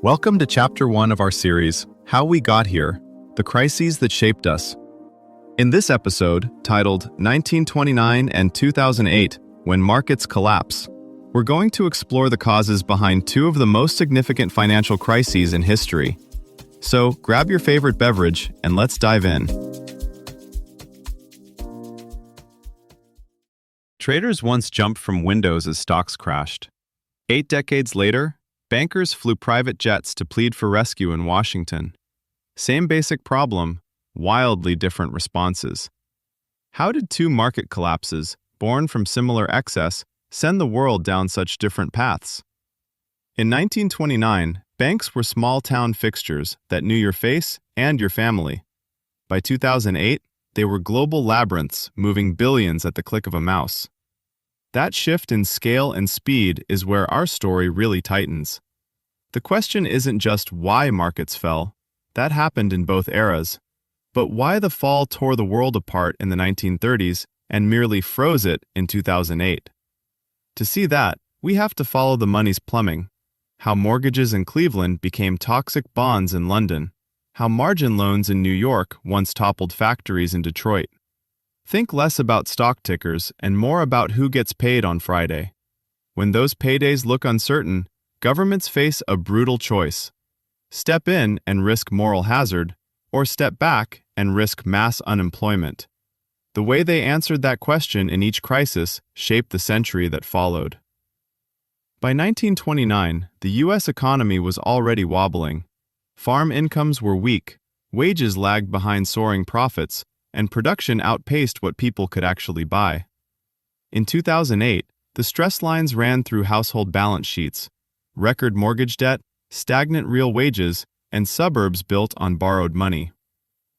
Welcome to Chapter 1 of our series, How We Got Here, The Crises That Shaped Us. In this episode, titled 1929 and 2008, When Markets Collapse, we're going to explore the causes behind two of the most significant financial crises in history. So, grab your favorite beverage and let's dive in. Traders once jumped from windows as stocks crashed. 8 decades later, bankers flew private jets to plead for rescue in Washington. Same basic problem, wildly different responses. How did two market collapses, born from similar excess, send the world down such different paths? In 1929, banks were small-town fixtures that knew your face and your family. By 2008, they were global labyrinths moving billions at the click of a mouse. That shift in scale and speed is where our story really tightens. The question isn't just why markets fell, that happened in both eras, but why the fall tore the world apart in the 1930s and merely froze it in 2008. To see that, we have to follow the money's plumbing, how mortgages in Cleveland became toxic bonds in London, how margin loans in New York once toppled factories in Detroit. Think less about stock tickers and more about who gets paid on Friday. When those paydays look uncertain, governments face a brutal choice. Step in and risk moral hazard, or step back and risk mass unemployment. The way they answered that question in each crisis shaped the century that followed. By 1929, the U.S. economy was already wobbling. Farm incomes were weak, wages lagged behind soaring profits, and production outpaced what people could actually buy. In 2008, the stress lines ran through household balance sheets: record mortgage debt, stagnant real wages, and suburbs built on borrowed money.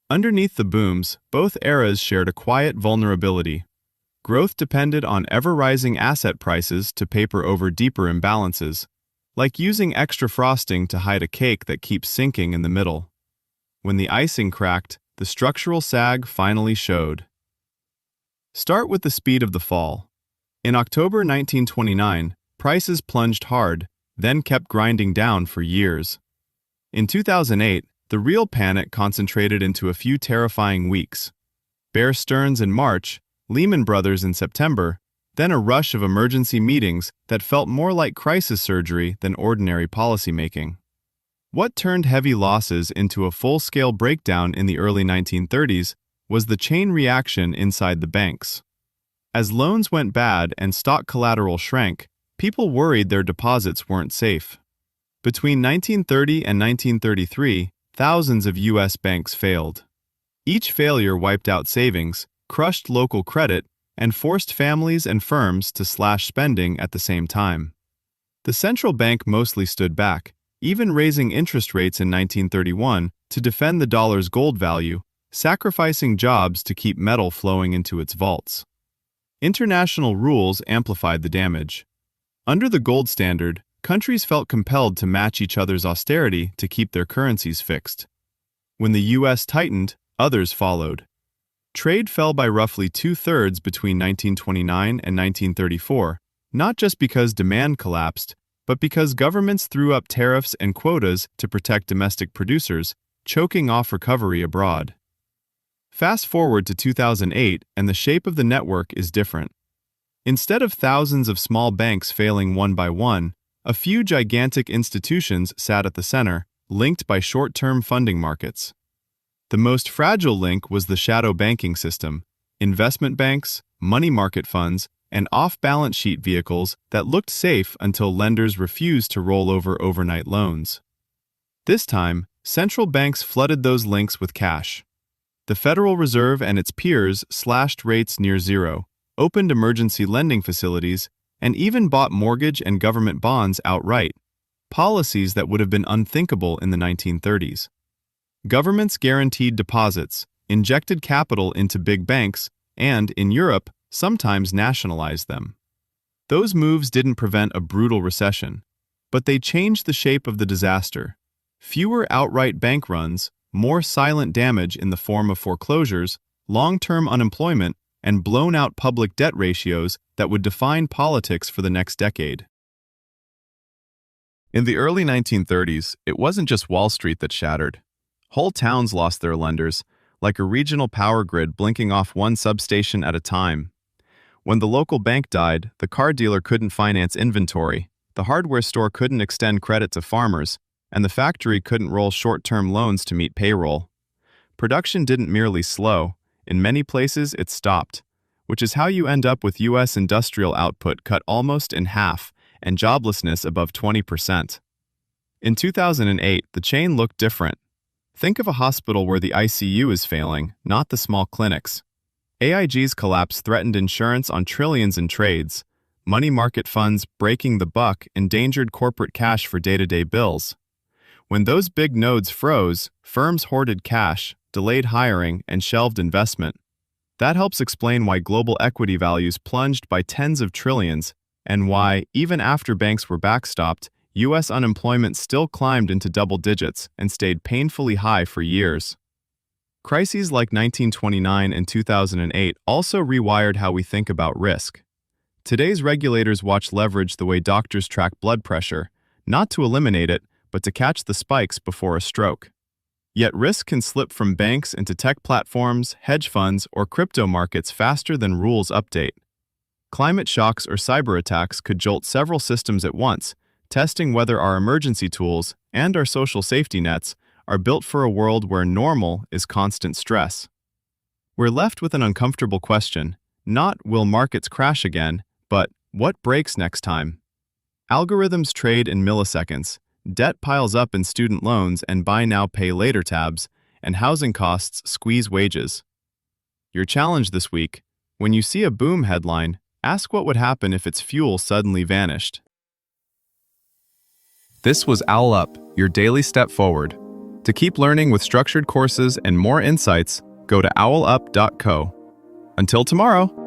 Underneath the booms, both eras shared a quiet vulnerability. Growth depended on ever-rising asset prices to paper over deeper imbalances, like using extra frosting to hide a cake that keeps sinking in the middle. When the icing cracked, the structural sag finally showed. Start with the speed of the fall. In October 1929, prices plunged hard, then kept grinding down for years. In 2008, the real panic concentrated into a few terrifying weeks. Bear Stearns in March, Lehman Brothers in September, then a rush of emergency meetings that felt more like crisis surgery than ordinary policymaking. What turned heavy losses into a full-scale breakdown in the early 1930s was the chain reaction inside the banks. As loans went bad and stock collateral shrank, people worried their deposits weren't safe. Between 1930 and 1933, thousands of U.S. banks failed. Each failure wiped out savings, crushed local credit, and forced families and firms to slash spending at the same time. The central bank mostly stood back, even raising interest rates in 1931 to defend the dollar's gold value, sacrificing jobs to keep metal flowing into its vaults. International rules amplified the damage. Under the gold standard, countries felt compelled to match each other's austerity to keep their currencies fixed. When the U.S. tightened, others followed. Trade fell by roughly 2/3 between 1929 and 1934, not just because demand collapsed, but because governments threw up tariffs and quotas to protect domestic producers, choking off recovery abroad. Fast forward to 2008, and the shape of the network is different. Instead of thousands of small banks failing one by one, a few gigantic institutions sat at the center, linked by short-term funding markets. The most fragile link was the shadow banking system: investment banks, money market funds, and off-balance sheet vehicles that looked safe until lenders refused to roll over overnight loans. This time, central banks flooded those links with cash. The Federal Reserve and its peers slashed rates near zero, opened emergency lending facilities, and even bought mortgage and government bonds outright, policies that would have been unthinkable in the 1930s. Governments guaranteed deposits, injected capital into big banks, and, in Europe, sometimes nationalized them. Those moves didn't prevent a brutal recession, but they changed the shape of the disaster. Fewer outright bank runs, more silent damage in the form of foreclosures, long-term unemployment, and blown-out public debt ratios that would define politics for the next decade. In the early 1930s, it wasn't just Wall Street that shattered. Whole towns lost their lenders, like a regional power grid blinking off one substation at a time. When the local bank died, the car dealer couldn't finance inventory, the hardware store couldn't extend credit to farmers, and the factory couldn't roll short-term loans to meet payroll. Production didn't merely slow, in many places it stopped, which is how you end up with U.S. industrial output cut almost in half and joblessness above 20%. In 2008, the chain looked different. Think of a hospital where the ICU is failing, not the small clinics. AIG's collapse threatened insurance on trillions in trades. Money market funds breaking the buck endangered corporate cash for day-to-day bills. When those big nodes froze, firms hoarded cash, delayed hiring, and shelved investment. That helps explain why global equity values plunged by tens of trillions, and why, even after banks were backstopped, U.S. unemployment still climbed into double digits and stayed painfully high for years. Crises like 1929 and 2008 also rewired how we think about risk. Today's regulators watch leverage the way doctors track blood pressure, not to eliminate it, but to catch the spikes before a stroke. Yet risk can slip from banks into tech platforms, hedge funds, or crypto markets faster than rules update. Climate shocks or cyber attacks could jolt several systems at once, testing whether our emergency tools and our social safety nets are built for a world where normal is constant stress. We're left with an uncomfortable question, not will markets crash again, but what breaks next time? Algorithms trade in milliseconds, debt piles up in student loans and buy now pay later tabs, and housing costs squeeze wages. Your challenge this week, when you see a boom headline, ask what would happen if its fuel suddenly vanished. This was Owl Up, your daily step forward. To keep learning with structured courses and more insights, go to owlup.co. Until tomorrow!